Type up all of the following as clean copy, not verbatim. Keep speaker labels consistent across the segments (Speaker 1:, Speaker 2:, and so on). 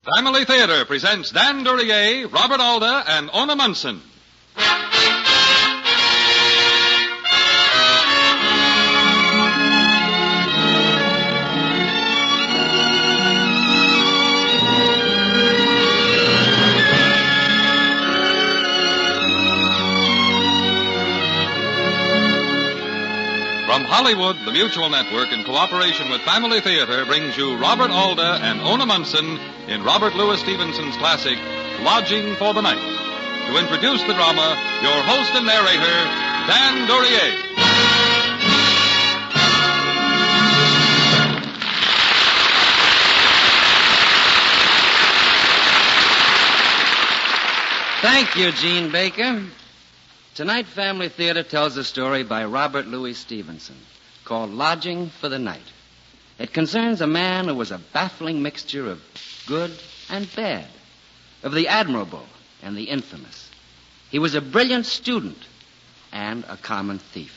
Speaker 1: Family Theater presents Dan Duryea, Robert Alda, and Ona Munson. From Hollywood, the Mutual Network, in cooperation with Family Theater, brings you Robert Alda and Ona Munson in Robert Louis Stevenson's classic, Lodging for the Night. To introduce the drama, your host and narrator, Dan Duryea.
Speaker 2: Thank you, Gene Baker. Tonight, Family Theater tells a story by Robert Louis Stevenson called Lodging for the Night. It concerns a man who was a baffling mixture of good and bad, of the admirable and the infamous. He was a brilliant student and a common thief.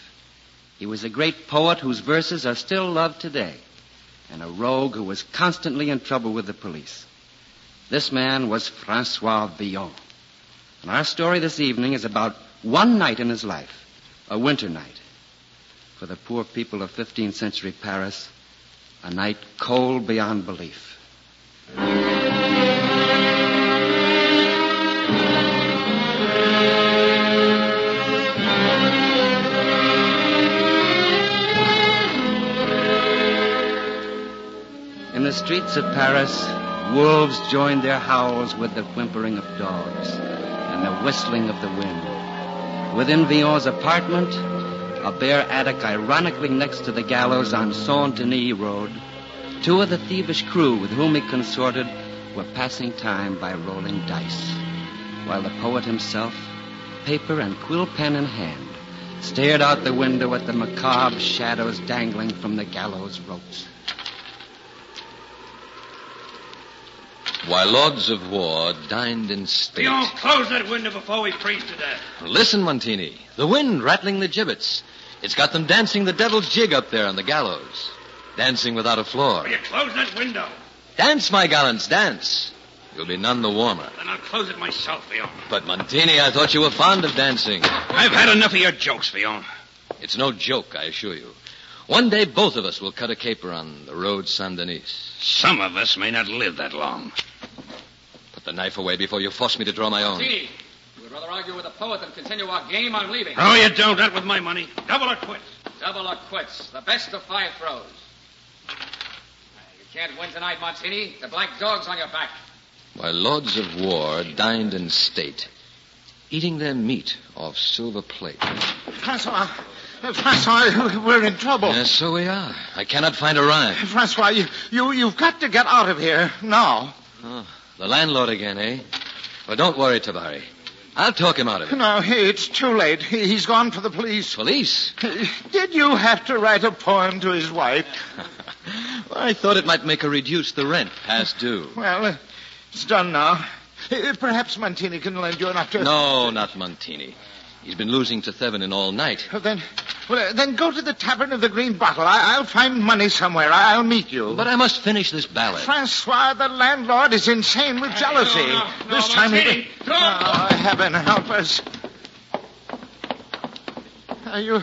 Speaker 2: He was a great poet whose verses are still loved today, and a rogue who was constantly in trouble with the police. This man was Francois Villon. And our story this evening is about one night in his life, a winter night. For the poor people of 15th century Paris, a night cold beyond belief. In the streets of Paris, wolves joined their howls with the whimpering of dogs and the whistling of the wind. Within Villon's apartment, a bare attic ironically next to the gallows on Saint-Denis Road, two of the thievish crew with whom he consorted were passing time by rolling dice, while the poet himself, paper and quill pen in hand, stared out the window at the macabre shadows dangling from the gallows ropes.
Speaker 3: While lords of war dined in state.
Speaker 4: Villon, close that window before we freeze to death.
Speaker 3: Listen, Montini. The wind rattling the gibbets. It's got them dancing the devil's jig up there on the gallows. Dancing without a floor.
Speaker 4: Will you close that window?
Speaker 3: Dance, my gallants, dance. You'll be none the warmer.
Speaker 4: Then I'll close it myself, Villon.
Speaker 3: But, Montini, I thought you were fond of dancing.
Speaker 4: I've had enough of your jokes, Villon.
Speaker 3: It's no joke, I assure you. One day, both of us will cut a caper on the road Saint-Denis.
Speaker 4: Some of us may not live that long.
Speaker 3: Put the knife away before you force me to draw my own.
Speaker 5: Montini, you would rather argue with the poet than continue our game. I'm leaving.
Speaker 4: No, you don't. Not with my money. Double or quits.
Speaker 5: Double or quits. The best of 5 throws. You can't win tonight, Montini. The black dog's on your back.
Speaker 3: While lords of war dined in state, eating their meat off silver plate.
Speaker 6: Francois, we're in trouble.
Speaker 3: Yes, so we are. I cannot find a rhyme.
Speaker 6: Francois, you've got to get out of here now.
Speaker 3: Oh, the landlord again, eh? Well, don't worry, Tabari. I'll talk him out of it.
Speaker 6: No, it's too late. He's gone for the police.
Speaker 3: Police?
Speaker 6: Did you have to write a poem to his wife?
Speaker 3: Well, I thought it might make her reduce the rent past due.
Speaker 6: Well, it's done now. Perhaps Montini can lend you enough to...
Speaker 3: No, not Montini. He's been losing to Thevenin all night.
Speaker 6: Then go to the Tavern of the Green Bottle. I'll find money somewhere. I'll meet you.
Speaker 3: But I must finish this ballad.
Speaker 6: Francois, the landlord is insane with jealousy.
Speaker 4: No,
Speaker 6: This time
Speaker 4: Montini,
Speaker 6: Oh, heaven help us. You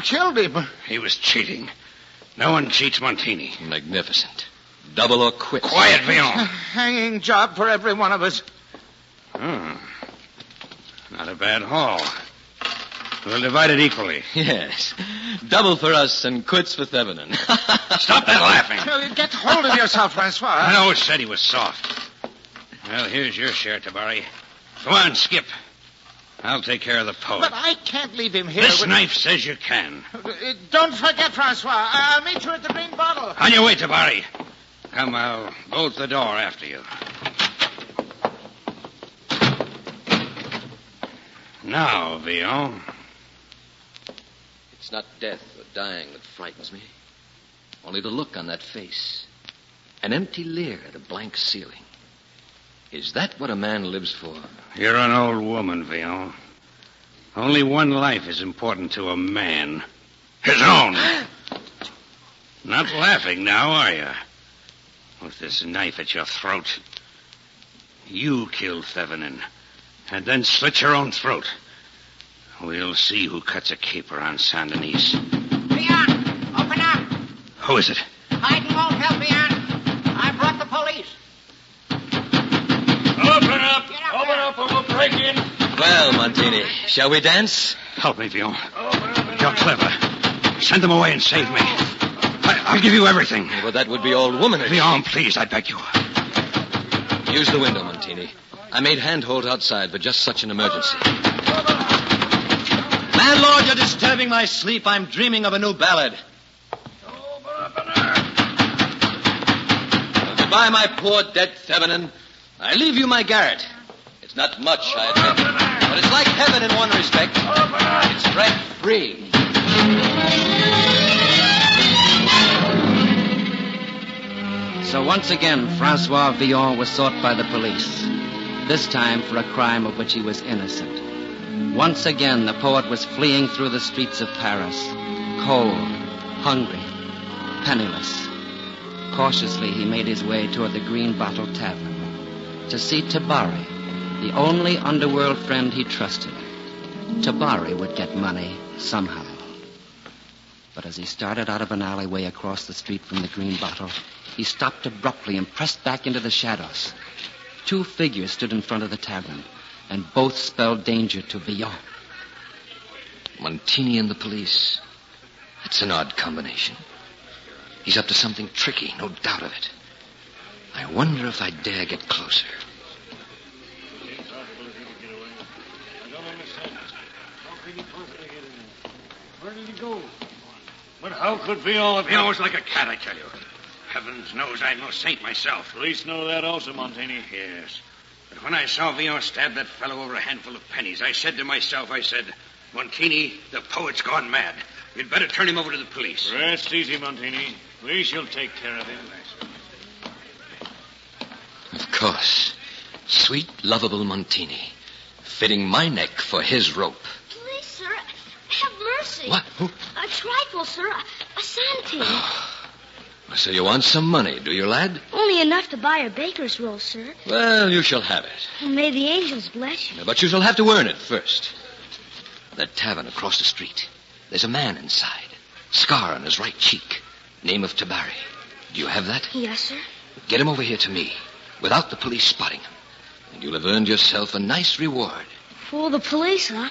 Speaker 6: killed him.
Speaker 4: He was cheating. No one cheats Montini.
Speaker 3: Magnificent. Double or quits.
Speaker 4: Quiet, Villon.
Speaker 6: Hanging job for every one of us.
Speaker 4: Not a bad haul. We'll divide it equally.
Speaker 3: Yes. Double for us and quits for Thevenin.
Speaker 4: Stop that laughing.
Speaker 6: Get hold of yourself, Francois.
Speaker 4: I always said he was soft. Well, here's your share, Tabari. Go on, skip. I'll take care of the poet.
Speaker 6: But I can't leave him here.
Speaker 4: This knife says you can.
Speaker 6: Don't forget, Francois. I'll meet you at the Green Bottle.
Speaker 4: On your way, Tabari. Come, I'll bolt the door after you. Now, Villon.
Speaker 3: It's not death or dying that frightens me. Only the look on that face. An empty leer at a blank ceiling. Is that what a man lives for?
Speaker 4: You're an old woman, Villon. Only one life is important to a man. His own. Not laughing now, are you? With this knife at your throat. You killed Thevenin, and then slit your own throat. We'll see who cuts a caper on Saint Denis.
Speaker 7: Leon, open up.
Speaker 4: Who is it?
Speaker 7: Hiding won't help, Leon. I brought the police.
Speaker 4: Open up!
Speaker 7: Open
Speaker 4: up or we'll break in.
Speaker 3: Well, Montini, shall we dance?
Speaker 4: Help me, Vion. You're clever. Send them away and save me. I'll give you everything.
Speaker 3: Well, that would be old womanish.
Speaker 4: Vion, please, I beg you.
Speaker 3: Use the window, Montini. I made handhold outside for just such an emergency. Landlord, you're disturbing my sleep. I'm dreaming of a new ballad. Well, goodbye, my poor dead Thevenin. I leave you my garret. It's not much, I admit. But it's like heaven in one respect. It's rent-free.
Speaker 2: So once again, Francois Villon was sought by the police, this time for a crime of which he was innocent. Once again, the poet was fleeing through the streets of Paris, cold, hungry, penniless. Cautiously, he made his way toward the Green Bottle Tavern to see Tabari, the only underworld friend he trusted. Tabari would get money somehow. But as he started out of an alleyway across the street from the Green Bottle, he stopped abruptly and pressed back into the shadows. Two figures stood in front of the tavern, and both spelled danger to Villon.
Speaker 3: Montini and the police. That's an odd combination. He's up to something tricky, no doubt of it. I wonder if I dare get closer.
Speaker 4: Where did he go? But how could Villon? Villon was like a cat, I tell you. Heavens knows I'm no saint myself.
Speaker 8: Police know that also, Montini.
Speaker 4: Yes. But when I saw Villon stab that fellow over a handful of pennies, I said to myself, Montini, the poet's gone mad. You'd better turn him over to the police.
Speaker 8: Rest easy, Montini. We shall take care of him.
Speaker 3: Of course. Sweet, lovable Montini. Fitting my neck for his rope.
Speaker 9: Please, sir, have mercy.
Speaker 3: What? Who?
Speaker 9: A trifle, sir. A centime.
Speaker 3: So you want some money, do you, lad?
Speaker 9: Only enough to buy a baker's roll, sir.
Speaker 3: Well, you shall have it.
Speaker 9: Well, may the angels bless you.
Speaker 3: But you shall have to earn it first. That tavern across the street. There's a man inside. Scar on his right cheek. Name of Tabari. Do you have that?
Speaker 9: Yes, sir.
Speaker 3: Get him over here to me, without the police spotting him. And you'll have earned yourself a nice reward.
Speaker 9: For the police, huh?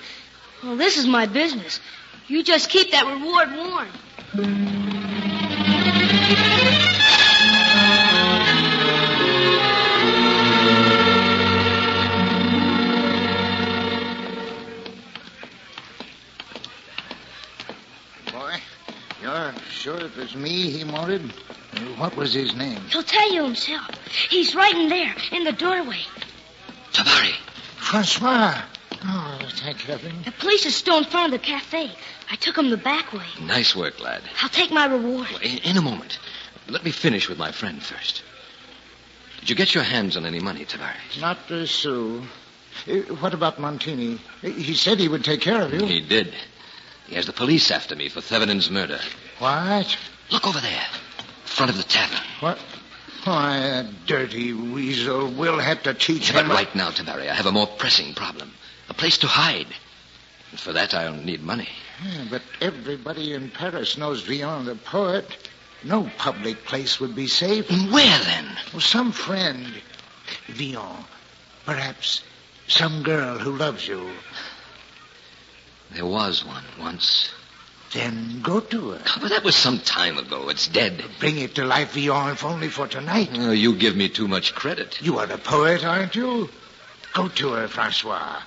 Speaker 9: Well, this is my business. You just keep that reward warm.
Speaker 6: Boy, you're sure it was me he wanted? What was his name?
Speaker 9: He'll tell you himself. He's right in there, in the doorway.
Speaker 3: Tabari.
Speaker 6: Francois. Oh, thank heaven.
Speaker 9: The police are still in front of the cafe. I took him the back way.
Speaker 3: Nice work, lad.
Speaker 9: I'll take my reward.
Speaker 3: Well, in a moment. Let me finish with my friend first. Did you get your hands on any money, Tabari?
Speaker 6: Not a sou. What about Montini? He said he would take care of you.
Speaker 3: He did. He has the police after me for Thevenin's murder.
Speaker 6: What?
Speaker 3: Look over there. Front of the tavern.
Speaker 6: What? Why, that dirty weasel. We'll have to teach him.
Speaker 3: But right now, Tabari, I have a more pressing problem. A place to hide. And for that, I'll need money.
Speaker 6: Yeah, but everybody in Paris knows Villon the poet. No public place would be safe.
Speaker 3: Where, then?
Speaker 6: Well, some friend. Villon. Perhaps some girl who loves you.
Speaker 3: There was one once.
Speaker 6: Then go to her.
Speaker 3: But that was some time ago. It's dead.
Speaker 6: Bring it to life, Villon, if only for tonight.
Speaker 3: Oh, you give me too much credit.
Speaker 6: You are a poet, aren't you? Go to her, Francois.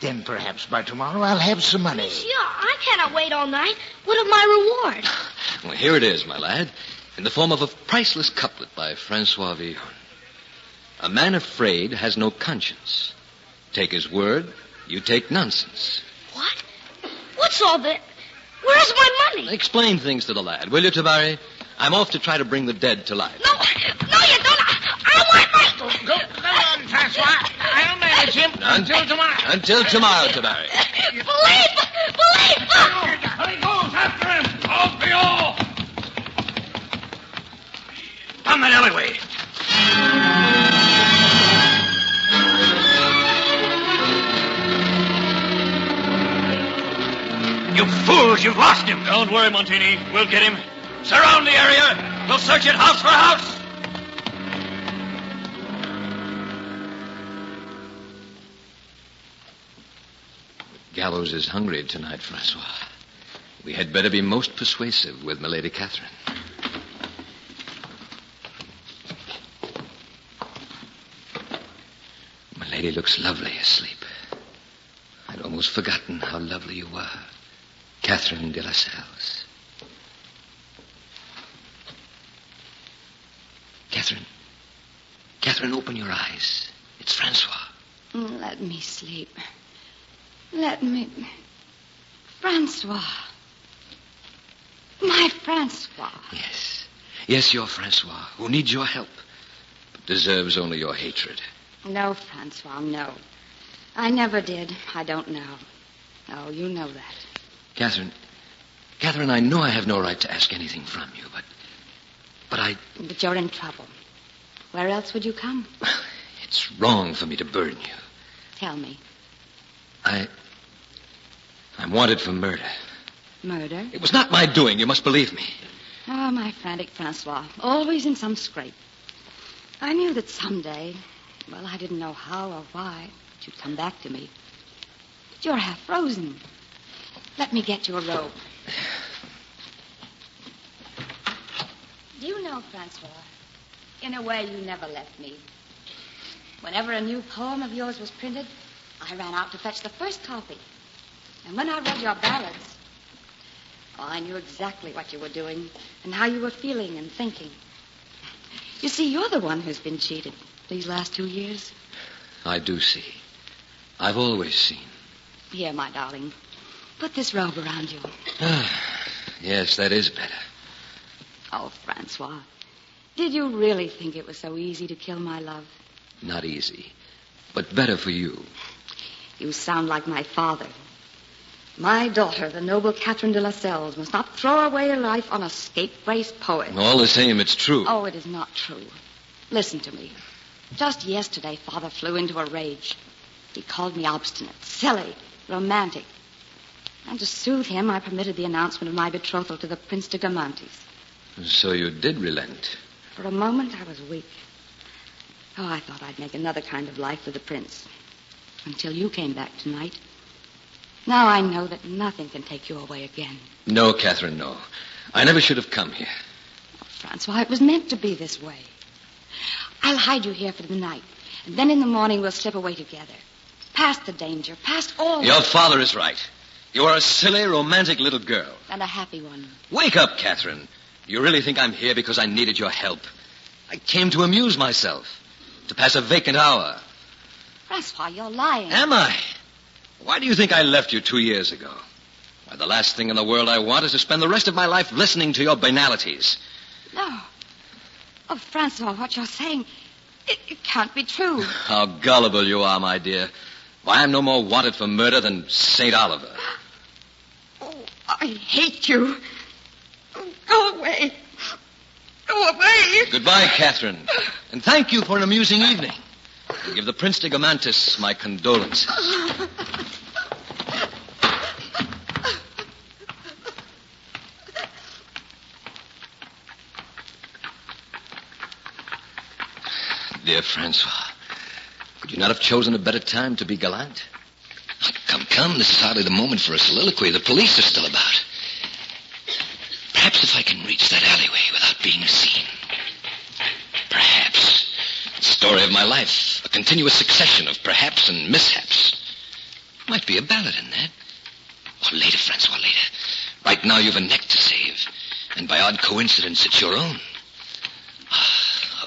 Speaker 6: Then perhaps by tomorrow I'll have some money.
Speaker 9: Monsieur, I cannot wait all night. What of my reward?
Speaker 3: Well, here it is, my lad, in the form of a priceless couplet by Francois Villon. A man afraid has no conscience. Take his word, you take nonsense.
Speaker 9: What? What's all that? Where's my money?
Speaker 3: Explain things to the lad, will you, Tabari? I'm off to try to bring the dead to life.
Speaker 9: No, you don't. I want my...
Speaker 7: Go on, Francois. I'll manage him until tomorrow.
Speaker 3: Until tomorrow, Tabari.
Speaker 9: Believe!
Speaker 4: There he goes, after him. Off the all. Down that alleyway. suppose you've lost him.
Speaker 8: Don't worry, Montini. We'll get him.
Speaker 4: Surround the area. We'll search it house for house.
Speaker 3: Gallows is hungry tonight, Francois. We had better be most persuasive with Milady Catherine. Milady looks lovely asleep. I'd almost forgotten how lovely you were, Catherine de la Salles. Catherine, open your eyes. It's Francois.
Speaker 10: Let me sleep. Let me... Francois. My Francois.
Speaker 3: Yes, you're Francois, who needs your help, but deserves only your hatred.
Speaker 10: No, Francois, no. I never did. I don't know. Oh, you know that.
Speaker 3: Catherine, I know I have no right to ask anything from you, but
Speaker 10: But you're in trouble. Where else would you come?
Speaker 3: It's wrong for me to burden you.
Speaker 10: Tell me.
Speaker 3: I'm wanted for murder.
Speaker 10: Murder?
Speaker 3: It was not my doing, you must believe me.
Speaker 10: Oh, my frantic Francois. Always in some scrape. I knew that someday, well, I didn't know how or why, but you'd come back to me. But you're half frozen. Let me get you a robe. Do you know, Francois, in a way you never left me. Whenever a new poem of yours was printed, I ran out to fetch the first copy. And when I read your ballads, I knew exactly what you were doing and how you were feeling and thinking. You see, you're the one who's been cheated these last 2 years.
Speaker 3: I do see. I've always seen.
Speaker 10: Here, my darling, put this robe around you.
Speaker 3: Yes, that is better.
Speaker 10: Oh, Francois, did you really think it was so easy to kill my love?
Speaker 3: Not easy, but better for you.
Speaker 10: You sound like my father. My daughter, the noble Catherine de la Salles, must not throw away her life on a scapegrace poet.
Speaker 3: All the same, it's true.
Speaker 10: Oh, it is not true. Listen to me. Just yesterday, Father flew into a rage. He called me obstinate, silly, romantic. And to soothe him, I permitted the announcement of my betrothal to the Prince de Guermantes.
Speaker 3: So you did relent.
Speaker 10: For a moment, I was weak. Oh, I thought I'd make another kind of life with the prince. Until you came back tonight. Now I know that nothing can take you away again.
Speaker 3: No, Catherine, no. I never should have come here.
Speaker 10: Oh, Francois, it was meant to be this way. I'll hide you here for the night. And then in the morning we'll slip away together. Past the danger, past all...
Speaker 3: Your father is right. You are a silly, romantic little girl.
Speaker 10: And a happy one.
Speaker 3: Wake up, Catherine. You really think I'm here because I needed your help? I came to amuse myself, to pass a vacant hour.
Speaker 10: Francois, you're lying.
Speaker 3: Am I? Why do you think I left you 2 years ago? Why, the last thing in the world I want is to spend the rest of my life listening to your banalities.
Speaker 10: No. Oh, Francois, what you're saying, it can't be true.
Speaker 3: How gullible you are, my dear. Why, I'm no more wanted for murder than St. Oliver.
Speaker 10: Oh, I hate you. Go away. Go away.
Speaker 3: Goodbye, Catherine. And thank you for an amusing evening. And give the Prince de Guermantes my condolences. Dear Francois, could you not have chosen a better time to be gallant?
Speaker 11: Come. This is hardly the moment for a soliloquy. The police are still about. Perhaps if I can reach that alleyway without being seen. Perhaps. The story of my life. A continuous succession of perhaps and mishaps. Might be a ballad in that. Oh, later, Francois, later. Right now you've a neck to save. And by odd coincidence, it's your own.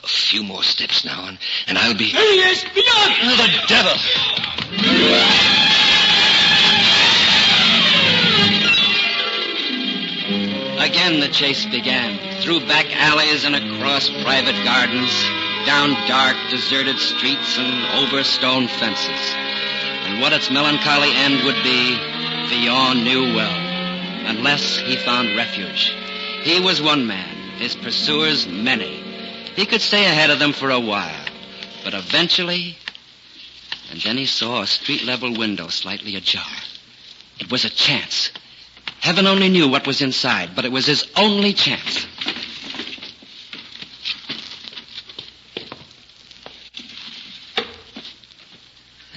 Speaker 11: A few more steps now, and I'll be...
Speaker 4: There he is! Beyond!
Speaker 11: Oh, the devil!
Speaker 2: Again the chase began, through back alleys and across private gardens, down dark, deserted streets and over stone fences. And what its melancholy end would be, Villon knew well, unless he found refuge. He was one man, his pursuers many. He could stay ahead of them for a while, but eventually... And then he saw a street-level window slightly ajar. It was a chance. Heaven only knew what was inside, but it was his only chance.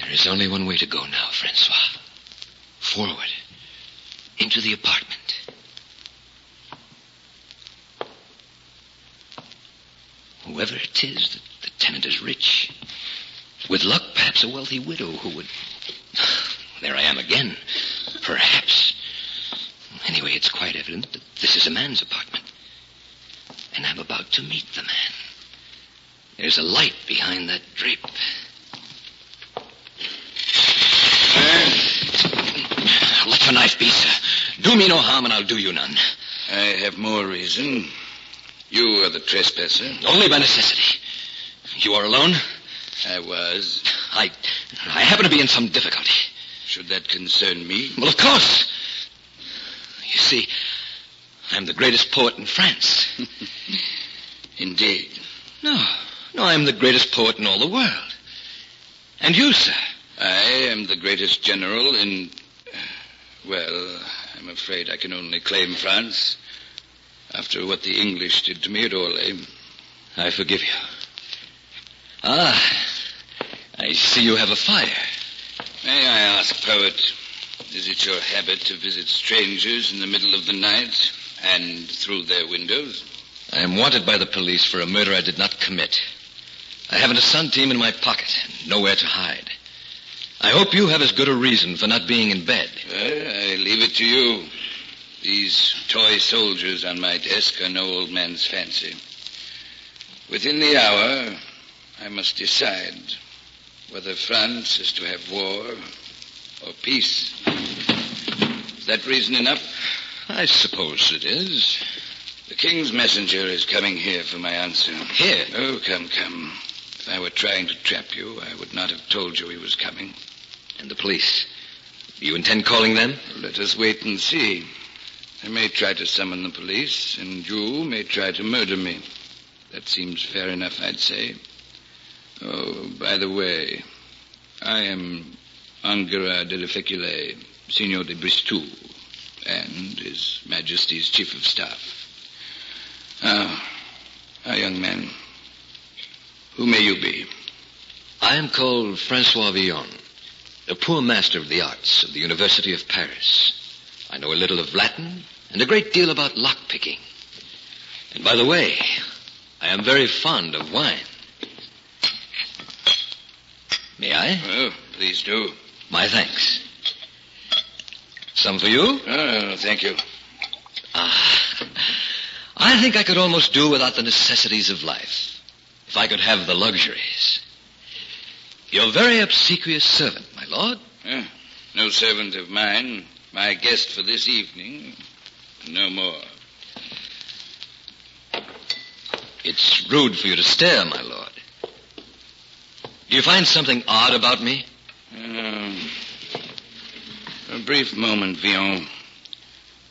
Speaker 11: There is only one way to go now, Francois. Forward. Into the apartment. Whoever it is, the tenant is rich. With luck, perhaps a wealthy widow who would... There I am again. Perhaps. Anyway, it's quite evident that this is a man's apartment. And I'm about to meet the man. There's a light behind that drape. Let your knife be, sir. Do me no harm and I'll do you none.
Speaker 12: I have more reason. You are the trespasser.
Speaker 11: Only by necessity. You are alone?
Speaker 12: I was.
Speaker 11: I happen to be in some difficulty.
Speaker 12: Should that concern me?
Speaker 11: Well, of course. You see, I'm the greatest poet in France.
Speaker 12: Indeed.
Speaker 11: No, I'm the greatest poet in all the world. And you, sir?
Speaker 12: I am the greatest general in... Well, I'm afraid I can only claim France. After what the English did to me at Orly.
Speaker 11: I forgive you. Ah, I see you have a fire.
Speaker 12: May I ask, poet, is it your habit to visit strangers in the middle of the night and through their windows?
Speaker 11: I am wanted by the police for a murder I did not commit. I haven't a centime in my pocket and nowhere to hide. I hope you have as good a reason for not being in bed.
Speaker 12: I leave it to you. These toy soldiers on my desk are no old man's fancy. Within the hour, I must decide whether France is to have war or peace. Is that reason enough?
Speaker 11: I suppose it is.
Speaker 12: The king's messenger is coming here for my answer.
Speaker 11: Here?
Speaker 12: Oh, come. If I were trying to trap you, I would not have told you he was coming.
Speaker 11: And the police? Do you intend calling them?
Speaker 12: Let us wait and see. I may try to summon the police, and you may try to murder me. That seems fair enough, I'd say. Oh, by the way, I am Angara de la Fécule, Signor de Bristol, and His Majesty's Chief of Staff. Young man, who may you be?
Speaker 11: I am called Francois Villon, a poor master of the arts of the University of Paris. I know a little of Latin and a great deal about lockpicking. And by the way, I am very fond of wine. May I?
Speaker 12: Oh, please do.
Speaker 11: My thanks. Some for you?
Speaker 12: Oh, thank you.
Speaker 11: I think I could almost do without the necessities of life, if I could have the luxuries. Your very obsequious servant, my lord.
Speaker 12: No servant of mine. My guest for this evening. No more.
Speaker 11: It's rude for you to stare, my lord. Do you find something odd about me?
Speaker 12: A brief moment, Villon.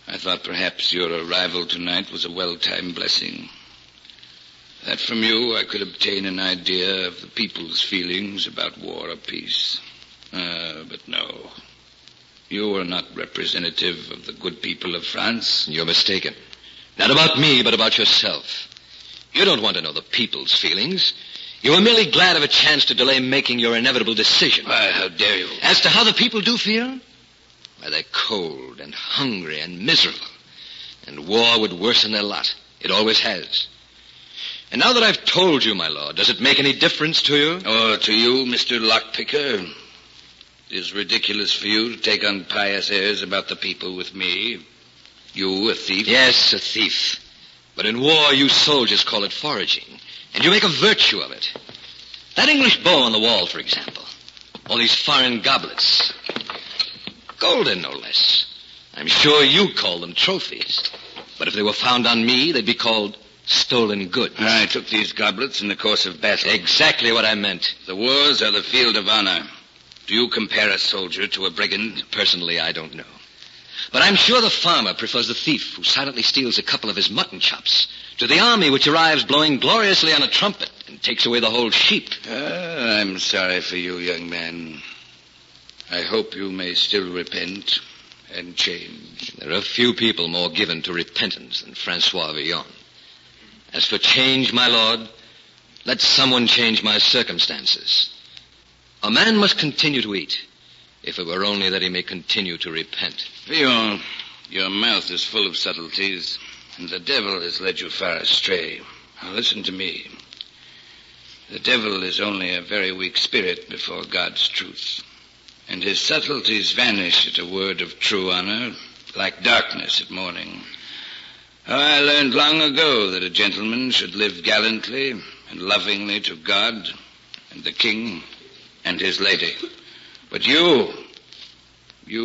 Speaker 12: I thought perhaps your arrival tonight was a well-timed blessing. That from you I could obtain an idea of the people's feelings about war or peace. But no. You are not representative of the good people of France.
Speaker 11: You're mistaken. Not about me, but about yourself. You don't want to know the people's feelings. You are merely glad of a chance to delay making your inevitable decision.
Speaker 12: Why, how dare you?
Speaker 11: As to how the people do feel? Why, they're cold and hungry and miserable. And war would worsen their lot. It always has. And now that I've told you, my lord, does it make any difference to you?
Speaker 12: Oh, to you, Mr. Lockpicker? It is ridiculous for you to take on pious airs about the people with me. You, a thief?
Speaker 11: Yes, a thief. But in war, you soldiers call it foraging. And you make a virtue of it. That English bow on the wall, for example. All these foreign goblets. Golden, no less. I'm sure you call them trophies. But if they were found on me, they'd be called stolen goods.
Speaker 12: I took these goblets in the course of battle.
Speaker 11: Exactly what I meant.
Speaker 12: The wars are the field of honor. Do you compare a soldier to a brigand?
Speaker 11: Personally, I don't know. But I'm sure the farmer prefers the thief who silently steals a couple of his mutton chops to the army which arrives blowing gloriously on a trumpet and takes away the whole sheep.
Speaker 12: I'm sorry for you, young man. I hope you may still repent. and change.
Speaker 3: There are few people more given to repentance than Francois Villon. As for change, my lord, let someone change my circumstances. A man must continue to eat, if it were only that he may continue to repent.
Speaker 12: Villon, your mouth is full of subtleties, and the devil has led you far astray. Now listen to me. The devil is only a very weak spirit before God's truth, and his subtleties vanish at a word of true honor, like darkness at morning. I learned long ago that a gentleman should live gallantly and lovingly to God and the king and his lady. But you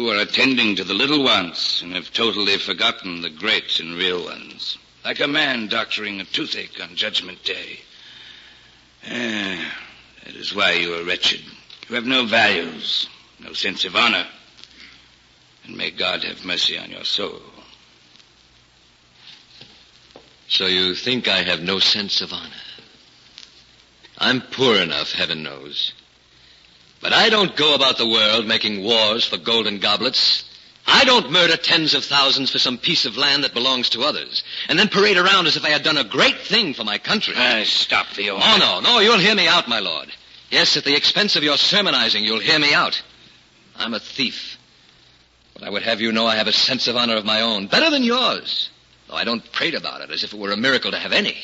Speaker 12: are attending to the little ones and have totally forgotten the great and real ones, like a man doctoring a toothache on Judgment Day. That is why you are wretched. You have no values, no sense of honor, and may God have mercy on your soul.
Speaker 3: So you think I have no sense of honor? I'm poor enough, heaven knows. But I don't go about the world making wars for golden goblets. I don't murder tens of thousands for some piece of land that belongs to others, and then parade around as if I had done a great thing for my country.
Speaker 12: Stop, Villon.
Speaker 3: Oh, no, you'll hear me out, my lord. Yes, at the expense of your sermonizing, you'll hear me out. I'm a thief. But I would have you know I have a sense of honor of my own, better than yours, though I don't prate about it as if it were a miracle to have any.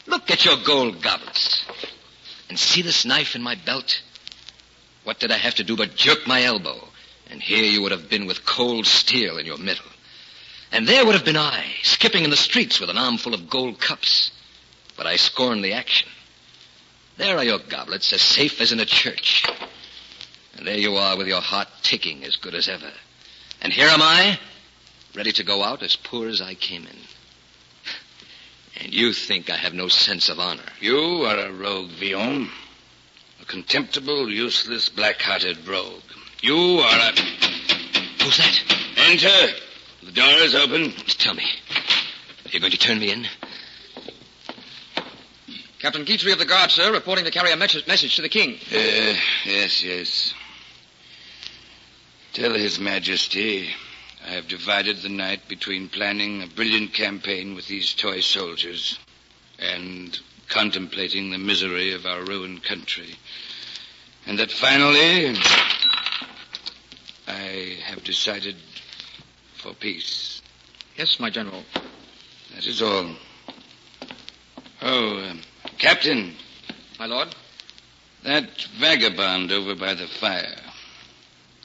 Speaker 3: Look at your gold goblets. And see this knife in my belt? What did I have to do but jerk my elbow? And here you would have been with cold steel in your middle. And there would have been I, skipping in the streets with an armful of gold cups. But I scorned the action. There are your goblets, as safe as in a church. And there you are with your heart ticking as good as ever. And here am I, ready to go out as poor as I came in. And you think I have no sense of honor.
Speaker 12: You are a rogue, Villon. A contemptible, useless, black-hearted rogue. You are a...
Speaker 3: Who's that?
Speaker 12: Enter. The door is open.
Speaker 3: Tell me, are you going to turn me in?
Speaker 5: Captain Guitry of the Guard, sir, reporting to carry a message to the king.
Speaker 12: Yes. Tell His Majesty I have divided the night between planning a brilliant campaign with these toy soldiers and contemplating the misery of our ruined country. And that finally, I have decided for peace.
Speaker 5: Yes, my general.
Speaker 12: That is all. Captain.
Speaker 5: My lord?
Speaker 12: That vagabond over by the fire.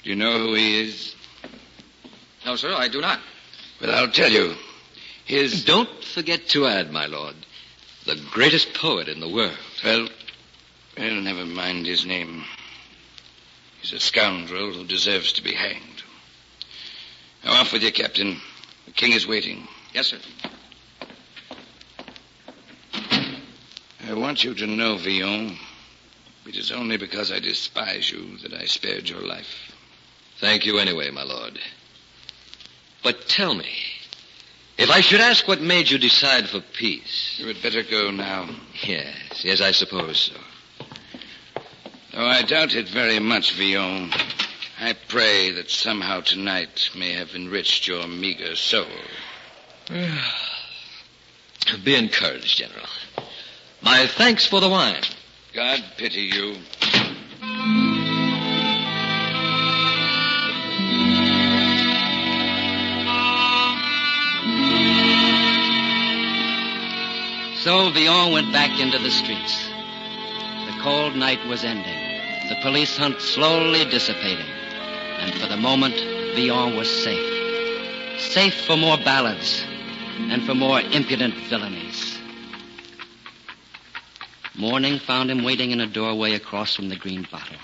Speaker 12: Do you know who he is?
Speaker 5: No, sir, I do not.
Speaker 12: Well, I'll tell you.
Speaker 3: Don't forget to add, my lord, the greatest poet in the world.
Speaker 12: Well, never mind his name. He's a scoundrel who deserves to be hanged. Now, off with you, Captain. The king is waiting.
Speaker 5: Yes, sir.
Speaker 12: I want you to know, Villon, it is only because I despise you that I spared your life.
Speaker 3: Thank you anyway, my lord. But tell me, if I should ask what made you decide for peace...
Speaker 12: You had better go now.
Speaker 3: Yes, I suppose so.
Speaker 12: Though I doubt it very much, Villon, I pray that somehow tonight may have enriched your meager soul.
Speaker 3: Be encouraged, General. My thanks for the wine.
Speaker 12: God pity you.
Speaker 2: So Villon went back into the streets. The cold night was ending, the police hunt slowly dissipating, and for the moment, Villon was safe. Safe for more ballads and for more impudent villainies. Morning found him waiting in a doorway across from the Green Bottle,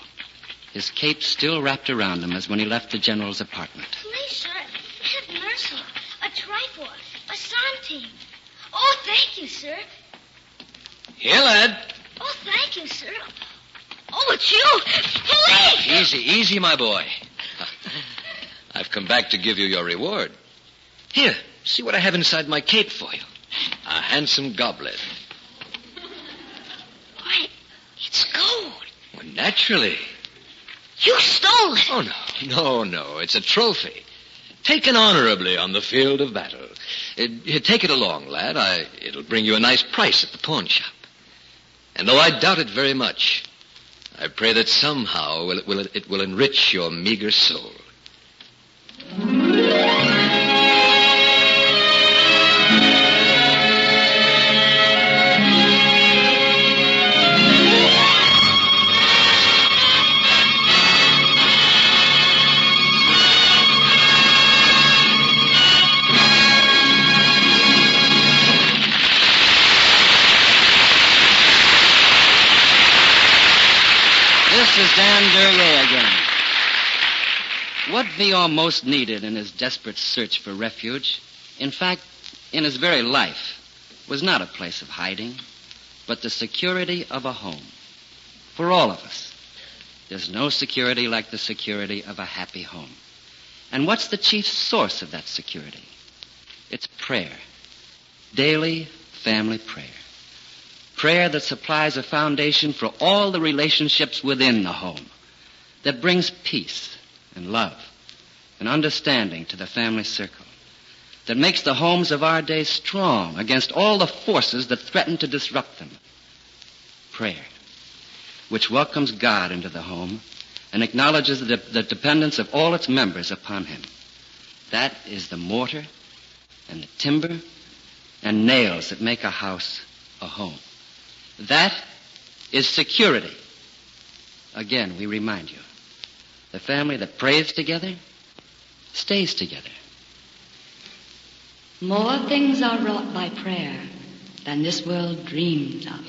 Speaker 2: his cape still wrapped around him as when he left the general's apartment.
Speaker 9: Please, sir, have mercy. A trifle, a centime. Oh, thank you, sir.
Speaker 3: Here, lad.
Speaker 9: Oh, thank you, sir. Oh, it's you. Police!
Speaker 3: Easy, my boy. I've come back to give you your reward. Here, see what I have inside my cape for you. A handsome goblet.
Speaker 9: Why, it's gold.
Speaker 3: Well, naturally.
Speaker 9: You stole it.
Speaker 3: Oh, no. It's a trophy. taken honorably on the field of battle. Take it along, lad. It'll bring you a nice price at the pawn shop. And though I doubt it very much, I pray that somehow it will enrich your meager soul.
Speaker 2: This is Dan Duryea again. What Villon most needed in his desperate search for refuge, in fact, in his very life, was not a place of hiding, but the security of a home. For all of us, there's no security like the security of a happy home. And what's the chief source of that security? It's prayer. Daily family prayer. Prayer that supplies a foundation for all the relationships within the home, that brings peace and love and understanding to the family circle, that makes the homes of our day strong against all the forces that threaten to disrupt them. Prayer, which welcomes God into the home and acknowledges the dependence of all its members upon him. That is the mortar and the timber and nails that make a house a home. That is security. Again, we remind you, the family that prays together stays together.
Speaker 13: More things are wrought by prayer than this world dreams of.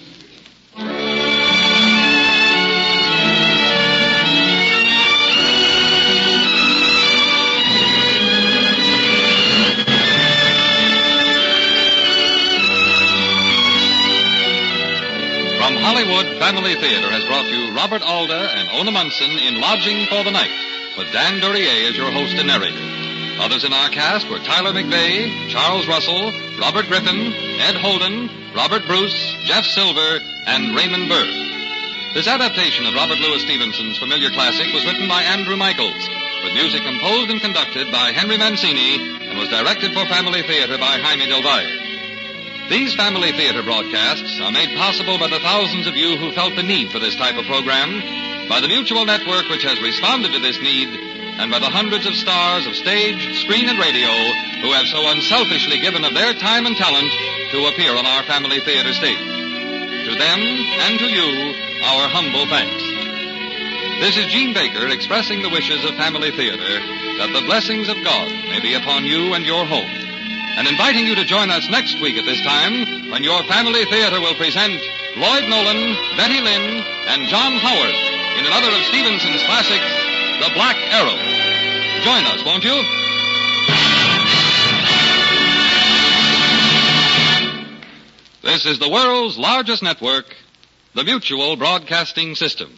Speaker 1: From Hollywood, Family Theater has brought you Robert Alda and Ona Munson in Lodging for the Night, with Dan Duryea as your host and narrator. Others in our cast were Tyler McVeigh, Charles Russell, Robert Griffin, Ed Holden, Robert Bruce, Jeff Silver, and Raymond Burr. This adaptation of Robert Louis Stevenson's familiar classic was written by Andrew Michaels, with music composed and conducted by Henry Mancini, and was directed for Family Theater by Jaime Del Valle. These Family Theater broadcasts are made possible by the thousands of you who felt the need for this type of program, by the Mutual Network which has responded to this need, and by the hundreds of stars of stage, screen, and radio who have so unselfishly given of their time and talent to appear on our Family Theater stage. To them and to you, our humble thanks. This is Gene Baker expressing the wishes of Family Theater that the blessings of God may be upon you and your home, and inviting you to join us next week at this time when your Family Theater will present Lloyd Nolan, Betty Lynn, and John Howard in another of Stevenson's classics, The Black Arrow. Join us, won't you? This is the world's largest network, the Mutual Broadcasting System.